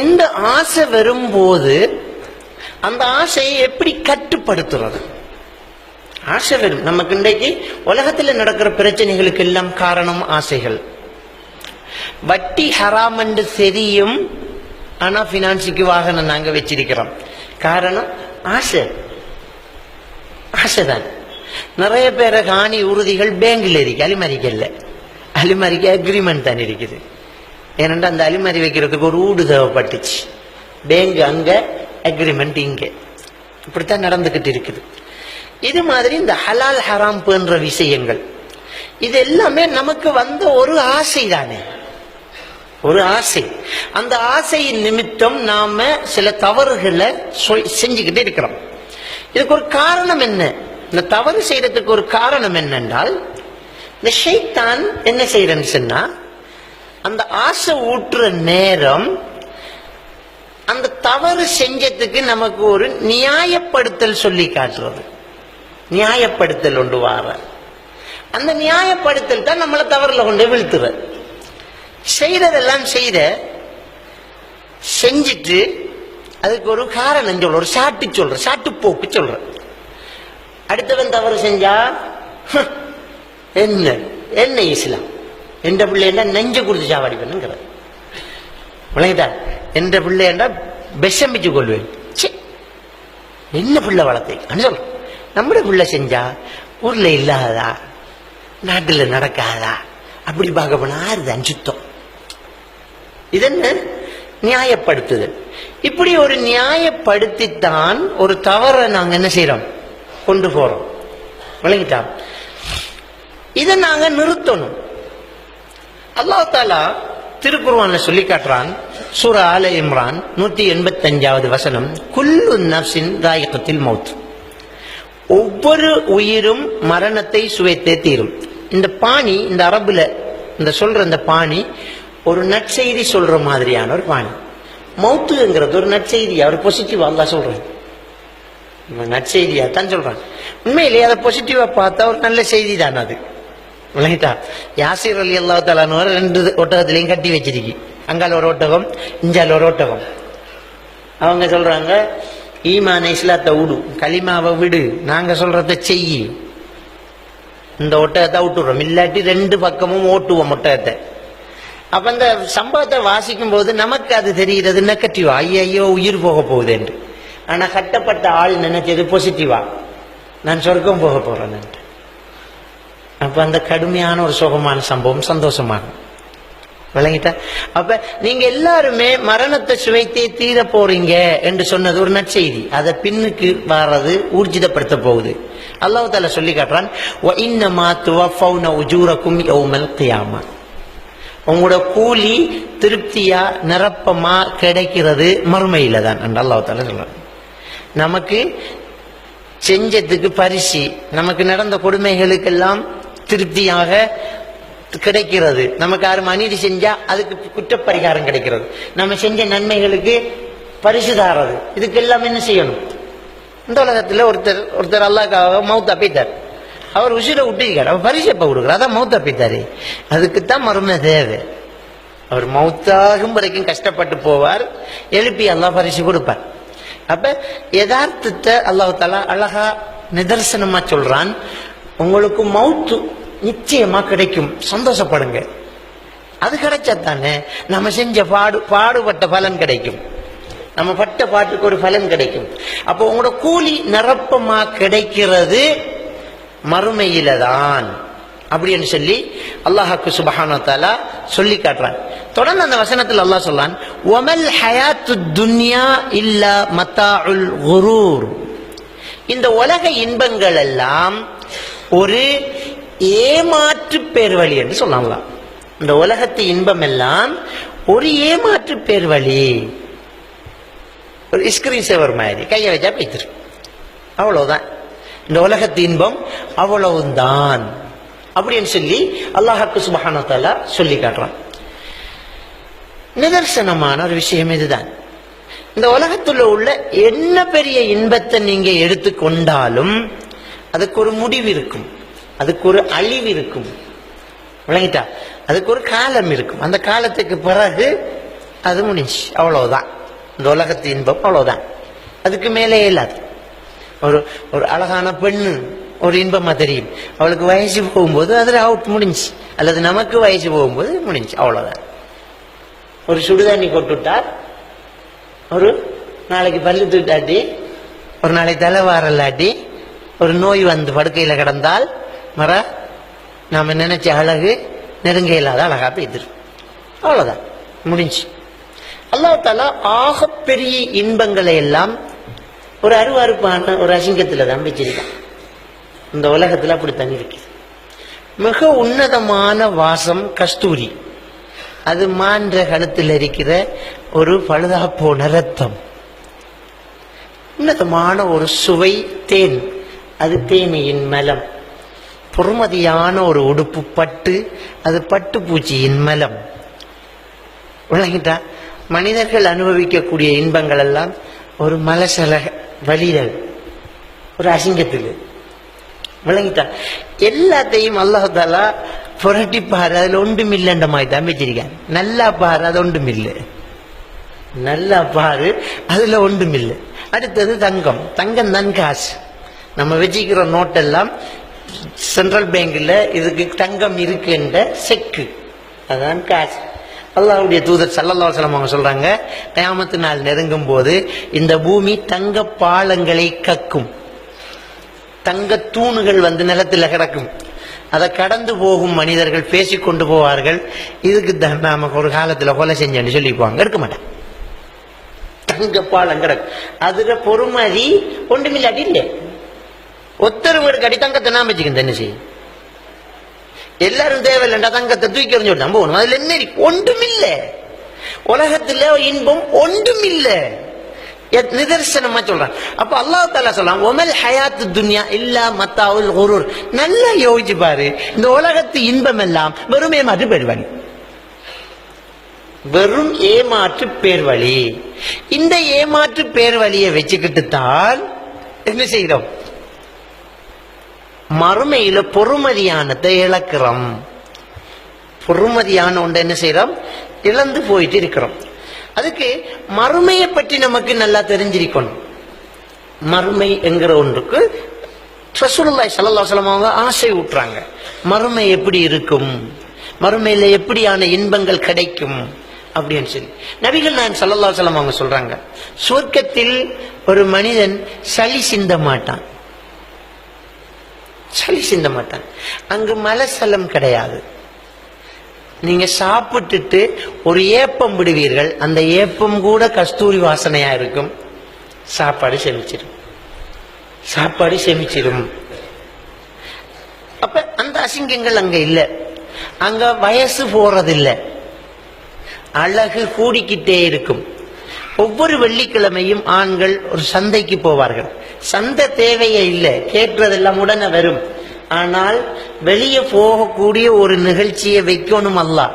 இந்த ஆசை வரும்போது அந்த ஆசையை எப்படி கட்டுப்படுத்துறது? ஆசை வரும் நமக்கு. இன்றைக்கு உலகத்தில் நடக்கிற பிரச்சனைகளுக்கு எல்லாம் காரணம் ஆசைகள். வட்டி ஹராம் என்று தெரியும், ஆனா பினான்ஸுக்கு வாகனம் நாங்க வச்சிருக்கிறோம். காரணம் ஆசை. ஆசைதான். நிறைய பேரை காணி உறுதிகள் பேங்கில் இருக்கு, அலிமறிக்கல்ல. அலிமறிக்க அக்ரிமெண்ட் தான் இருக்குது. ஏனென்றா அந்த அலிமறி வைக்கிறதுக்கு ஒரு ஊடு தேவைப்பட்டுச்சு. பேங்க் அங்க, அக்ரிமெண்ட் இங்க. இப்படித்தான் நடந்துகிட்டு இருக்குது. இது மாதிரி இந்த ஹலால் ஹராம் போன்ற விஷயங்கள் இது எல்லாமே நமக்கு வந்த ஒரு ஆசை தானே, ஒரு ஆசை. அந்த ஆசையின் நிமித்தம் நாம சில தவறுகளை செஞ்சுக்கிட்டே இருக்கிறோம். இதுக்கு ஒரு காரணம் என்ன? இந்த தவறு செய்யறதுக்கு ஒரு காரணம் என்னென்றால், இந்த ஷைத்தான் என்ன செய்யறன்னு சொன்னா, அந்த ஆசை ஊற்றுற நேரம் அந்த தவறு செஞ்சதுக்கு நமக்கு ஒரு நியாயப்படுத்தல் சொல்லி காட்டுறது. நியாயப்படுத்தல் ஒன்று வார, அந்த நியாயப்படுத்தல் தான் நம்மளை தவறுல கொண்டு வீழ்த்துற. செய்யறதெல்லாம் செஞ்சிட்டு அதுக்கு ஒரு காரணம் சொல்ற, ஒரு சாட்டு சொல்ற, சாட்டு போக்கு சொல்ற. அடுத்தவன் தவறு செஞ்சா என்ன என்ன இஸ்லாம் எந்த பிள்ளைண்டா நெஞ்ச கொடுத்து சாவாடி பண்ணுங்கிற விளங்கிட்டா. எந்த பிள்ளைண்டா விஷமிச்சு கொள்வேன். என்ன பிள்ளை வளர்த்தை சொல்ற. நம்முடைய பிள்ளை செஞ்சா ஊர்ல இல்லாததா, நாட்டுல நடக்காதா, அப்படி பார்க்க போனா ஆறுதான் சுத்தம். இதென்ன நியாயப்படுத்துதல். இப்படி ஒரு நியாயப்படுத்தித்தான் ஒரு தவறை நாங்க என்ன செய்யறோம், கொண்டு போறோம். விளங்கிட்டா. இதை நாங்க நிறுத்தணும். அல்லாஹ் தஆலா திருக்குர்ஆன்ல சொல்லி காட்டுறான். சூரா ஆல இம்ரான் 185வது வசனம், குல்லு நஃப்ஸின் தாயிகத்துல் மௌத். ஒவ்வொரு உயிரும் மரணத்தை சுவைத்தே தீரும். இந்த பாணி, இந்த அரபுல இந்த சொல்ற இந்த பாணி ஒரு நற்செய்தி சொல்ற மாதிரியான ஒரு பாணி. மௌத்துங்கிறது ஒரு நற்செய்தி, அவர் பாசிட்டிவா அல்லாஹ் சொல்றான், நற்செய்தியா தான் சொல்றான். உண்மையிலேயே அதை பாசிட்டிவா பார்த்தா ஒரு நல்ல செய்தி தான் அது. விளங்கிட்டா. யாசிர் அலி அல்லாஹ் தஆலா 2 ஒட்டகத்திலையும் கட்டி வச்சிருக்கு. அங்கால ஒரு ஒட்டகம், இஞ்சால ஒரு ஒட்டகம். அவங்க சொல்றாங்க, ஈமான இஸ்லாத்தை விடு, கலிமாவை விடு, நாங்க சொல்றத செய்யி, இந்த ஒட்டகத்தை விட்டுறோம், இல்லாட்டி 2 பக்கமும் ஓட்டுவோம் ஒட்டகத்தை. அப்ப அந்த சம்பவத்தை வாசிக்கும் போது நமக்கு அது தெரிகிறது நெகட்டிவா, ஐயோ உயிர் போக போகுது என்று. ஆனா கட்டப்பட்ட ஆள் நினைச்சது பாசிட்டிவா, நான் சொர்க்கம் போக போறேன். அப்ப அந்த கடுமையான ஒரு சுகமான சம்பவம் சந்தோஷமாகும். விளங்கிட்டா. அப்ப நீங்க எல்லாருமே மரணத்தை சுவைத்தே தீர போறீங்க என்று சொன்னது ஒரு நற்செய்தி. அதை பின்னுக்கு வர்றது ஊர்ஜிதப்படுத்த போகுது. அல்லாஹ் தஆலா சொல்லி காட்டுறான், வ இன்னமா துவஃபௌன உஜூரக்கும் யௌமல் கியாமா. உங்களோட கூலி திருப்தியா நிரப்பமா கிடைக்கிறது மறுமையில தான் என்று அல்லாஹ் தஆலா சொல்றான். நமக்கு செஞ்சதுக்கு பரிசு, நமக்கு நடந்த கொடுமைகளுக்கெல்லாம் திருப்தியாக கிடைக்கிறது. நமக்கு யாரும் அநீதி செஞ்சா அதுக்கு குற்றப்பரிகாரம் கிடைக்கிறது. நம்ம செஞ்ச நன்மைகளுக்கு பரிசு தாரது. இதுக்கு எல்லாம் என்ன செய்யணும்? இந்த உலகத்துல ஒருத்தர் அல்லாஹ்க்காக மௌத் அப்பித்தார், அவர் உசிரை விட்டுக்கார், அவர் பரிசு எப்ப கொடுக்குறார்? அதான் மௌத் அப்பித்தாரு. அதுக்குத்தான் மறுமை தேவை. அவர் மௌத்தாகும் வரைக்கும் கஷ்டப்பட்டு போவார், எழுப்பி அல்லாஹ் பரிசு கொடுப்பார். அப்ப யதார்த்தத்தை அல்லாஹ் தஆலா அழகா நிதர்சனமா சொல்றான். உங்களுக்கு மௌத்து நிச்சயமா கிடைக்கும், சந்தோஷப்படுங்க. அது கிடைச்சா தானே நம்ம செஞ்ச பாடுபட்ட பலன் கிடைக்கும், நம்ம பட்ட பாட்டுக்கு ஒரு பலன் கிடைக்கும். அப்போ உங்களோட கூலி நிரப்பமா கிடைக்கிறது மறுமையில தான் அப்படின்னு சொல்லி அல்லாஹ்க்கு சுப்ஹானஹு வ தஆலா சொல்லி காட்டுறான். தொடர்ந்து அந்த வசனத்தில் அல்லாஹ் சொல்றான், வமல் ஹயாத்துத் துன்யா இல்லா மத்தாஉல் குரூர். இந்த உலக இன்பங்கள் எல்லாம் ஒரு ஏமாற்று பேர்வழி என்று சொல்லலாம். இந்த உலகத்து இன்பம் எல்லாம் ஒரு ஏமாற்று பேர்வழி, ஒரு ஸ்கிரீன் சேவர் மாதிரி கையை வச்சா போய்த்திரு, அவ்வளவுதான். இந்த உலகத்து இன்பம் அவ்வளவுதான் அப்படின்னு சொல்லி அல்லாஹ்க்கு சுப்ஹானஹு வ தஆலா சொல்லி காட்டுறான். நிதர்சனமான ஒரு விஷயம் இதுதான். இந்த உலகத்துல உள்ள என்ன பெரிய இன்பத்தை நீங்க எடுத்துக்கொண்டாலும் அதுக்கு ஒரு முடிவு இருக்கும், அதுக்கு ஒரு அழிவு இருக்கும். விளங்கிட்டா. அதுக்கு ஒரு காலம் இருக்கும். அந்த காலத்துக்கு பிறகு அது முடிஞ்சு, அவ்வளவுதான். இந்த உலகத்து இன்பம் அவ்வளவுதான், அதுக்கு மேலே இல்லாது. ஒரு ஒரு அழகான பெண்ணு ஒரு இன்பமா தெரியும், அவளுக்கு வயசு போகும்போது அதுல அவுட் முடிஞ்சு, அல்லது நமக்கு வயசு போகும்போது முடிஞ்சு, அவ்வளவுதான். ஒரு சுடுதண்ணி கொட்டுட்டார், ஒரு நாளைக்கு பல்லு தூட்டாட்டி, ஒரு நாளைக்கு தலைவாரல்லாட்டி, ஒரு நோய் வந்து படுக்கையில கிடந்தால் மர நாம நினைச்ச அழகு நெருங்க இல்லாத அழகா போயிடும், அவ்வளவுதான், முடிஞ்சு. அல்லாஹ் தஆலா ஆகப்பெரிய இன்பங்களை எல்லாம் ஒரு அருவருப்பான ஒரு அசிங்கத்துல தான் வச்சிருக்கான். இந்த உலகத்துல அப்படித்தான் இருக்குது. மிக உன்னதமான வாசம் கஸ்தூரி, அது மான்ற கழுத்தில் இருக்கிற ஒரு பழுதா போன ரத்தம். உன்னதமான ஒரு சுவை தேன், அது தேனியின் மலம். பொறுமதியான ஒரு உடுப்பு பட்டு, அது பட்டு பூச்சியின் மலம். விளங்கிட்டா? மனிதர்கள் அனுபவிக்கக்கூடிய இன்பங்கள் எல்லாம் ஒரு மலசல வலிதல், ஒரு அசிங்கத்தில். விளங்கிட்டா? எல்லாத்தையும் அல்லாஹ் தஆலா புரட்டி பாரு, அதுல ஒன்றும் இல்லைன்ற மாதிரி தான் வச்சிருக்காங்க. நல்லா பாரு, அது ஒன்றும் இல்லை. நல்லா பாரு, அதுல ஒன்றும் இல்லை. அடுத்தது தங்கம். தங்கம் தான் காசு. நம்ம வச்சுக்கிற நோட்டெல்லாம் சென்ட்ரல் பேங்க்ல இதுக்கு தங்கம் இருக்குன்ற செக்கு, அதான் காசு. அல்லாஹ்வுடைய தூதர் ஸல்லல்லாஹு அலைஹி வஸல்லம் அவங்க சொல்றாங்க, கியாமத்து நாள் நெருங்கும் போது இந்த பூமி தங்க பாலங்களை கக்கும், தங்க தூணுகள் வந்து நிலத்தில் கிடக்கும். அதை கடந்து போகும் மனிதர்கள் பேசிக்கொண்டு போவார்கள், இதுக்கு தான் நாம ஒரு காலத்துல கொலை செஞ்சேன்னு சொல்லிக்குவாங்க, எடுக்க மாட்டேன். தங்க பாலம் கிடக்கும், அதுல பொறுமதி ஒன்றுமில்லாட்டி இல்லை. ஒத்தர் வீடு கட்டி தங்கத்தை நான் வச்சுக்கணும், என்ன செய்யும்? எல்லாரும் தேவையில்லைண்டா தங்கத்தை தூக்கி எறிஞ்சு நம்ம போகணும், அதுல என்ன ஒன்றுமில்லை. உலகத்துல இன்பம் ஒன்றுமில்லை, நிதர்சனமா சொல்றான். அப்ப அல்லாஹ் தஆலா சொல்றான், ஒமல் ஹயாத்து துன்யா இல்லா மத்தாவுல் குரூர். நல்லா யோசிச்சு பாரு, இந்த உலகத்து இன்பம் எல்லாம் வெறும் ஏமாற்று பேர்வழி, வெறும் ஏமாற்று பேர்வழி. இந்த ஏமாற்று பேர்வழியை வச்சுக்கிட்டு தான் என்ன செய்யறோம்? மறுமையில பொறுமதியானதை இழக்கிறோம். பொறுமதியான ஒன்றை என்ன செய்யறோம்? இழந்து போயிட்டு இருக்கிறோம். அதுக்கு மறுமையை பற்றி நமக்கு நல்லா தெரிஞ்சிருக்கணும். மறுமை என்கிற ஒன்றுக்கு ரசூலுல்லாஹி ஸல்லல்லாஹு அலைஹி வஸல்லம் அவங்க ஆசை ஊட்டுறாங்க. மறுமை எப்படி இருக்கும், மறுமையில எப்படியான இன்பங்கள் கிடைக்கும் அப்படின்னு சொல்லி நபிகள் நாயகம் ஸல்லல்லாஹு அலைஹி வஸல்லம் அவங்க சொல்றாங்க, சொர்க்கத்தில் ஒரு மனிதன் சளி சிந்த மாட்டான், சளி சிந்த மாட்டான். அங்கு மலசலம் கிடையாது. நீங்க சாப்பிட்டுட்டு ஒரு ஏப்பம் விடுவீர்கள், அந்த ஏப்பம் கூட கஸ்தூரி வாசனையா இருக்கும். சாப்பாடு செமிச்சிடும், சாப்பாடு செமிச்சிடும். அப்ப அந்த அசிங்கங்கள் அங்க இல்ல. அங்க வயசு போறதில்லை, அழகு கூடிக்கிட்டே இருக்கும். ஒவ்வொரு வெள்ளிக்கிழமையும் ஆண்கள் ஒரு சந்தைக்கு போவார்கள். சந்தை தேவையே இல்லை, கேட்கறதெல்லாம் உடனே வரும். ஆனால் வெளியே போகக்கூடிய ஒரு நிகழ்ச்சியை வைக்கணும் அல்லாஹ்.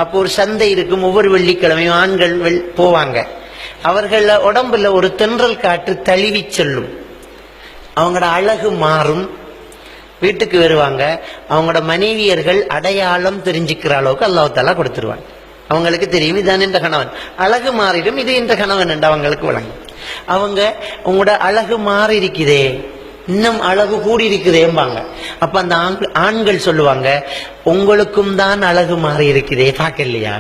அப்போ ஒரு சந்தை இருக்கும், ஒவ்வொரு வெள்ளிக்கிழமையும் ஆண்கள் போவாங்க. அவர்கள உடம்புல ஒரு தென்றல் காற்று தழுவி செல்லும், அவங்களோட அழகு மாறும். வீட்டுக்கு வருவாங்க, அவங்களோட மனைவியர்கள் அடையாளம் தெரிஞ்சுக்கிற அளவுக்கு அல்லாஹ் தஆலா கொடுத்துருவாங்க. அவங்களுக்கு தெரியும் இதான் இந்த கணவன், அழகு மாறிடும், இது இந்த கணவன் என்று அவங்களுக்கு வழங்கும். அவங்க உங்களோட அழகு மாறி இருக்குதே, இன்னும் அழகு கூடி இருக்குதேம்பாங்க. அப்ப அந்த ஆண்கள் சொல்லுவாங்க, உங்களுக்கும் தான் அழகு மாறி இருக்குதே, பார்க்கலையா?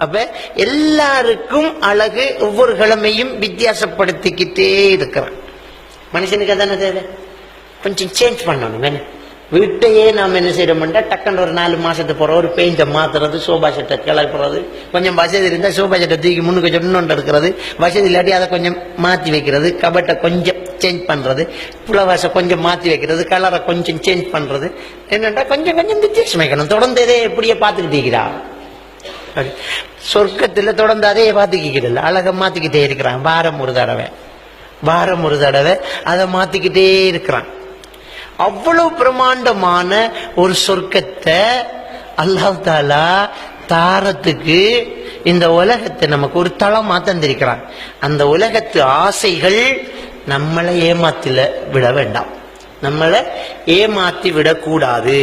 அப்ப எல்லாருக்கும் அழகு ஒவ்வொரு கிழமையும் வித்தியாசப்படுத்திக்கிட்டே இருக்கிறான். மனுஷனுக்கு அதான தேவை, கொஞ்சம் சேஞ்ச் பண்ணணும். வீட்டையே நாம் என்ன செய்யறோம்னா, டக்குன்னு ஒரு 4 மாசத்துக்கு போற ஒரு பெயிண்டை மாத்துறது, சோபா செட்டை கிளப்புறது, கொஞ்சம் வசதி இருந்தா சோபா செட்டை தூக்கி முன்னுக்கு சொன்னோண்டு இருக்கிறது, வசதி இல்லாட்டி அதை கொஞ்சம் மாத்தி வைக்கிறது, கபட்டை கொஞ்சம் சேஞ்ச் பண்றது, புலவாசை கொஞ்சம் மாத்தி வைக்கிறது, கலரை கொஞ்சம் சேஞ்ச் பண்றது. என்னன்னா கொஞ்சம் கொஞ்சம் வித்தியாசம் வைக்கணும். தொடர்ந்து இதே எப்படியே பார்த்துக்கிட்டீங்களா? சொர்க்கத்துல தொடர்ந்து அதே பார்த்துக்கிட்டு அழகை மாத்திக்கிட்டே இருக்கிறான். வாரம் ஒரு தடவை அதை மாத்திக்கிட்டே இருக்கிறான். அவ்வளவு பிரமாண்டமான ஒரு சொர்க்கத்தை அல்லாஹ் தஆலா தாரத்துக்கு இந்த உலகத்தை நமக்கு ஒரு தளமா தந்திருக்கிறான். அந்த உலகத்து ஆசைகள் நம்மளை ஏமாத்தில விட வேண்டாம், நம்மளை ஏமாத்தி விடக்கூடாது.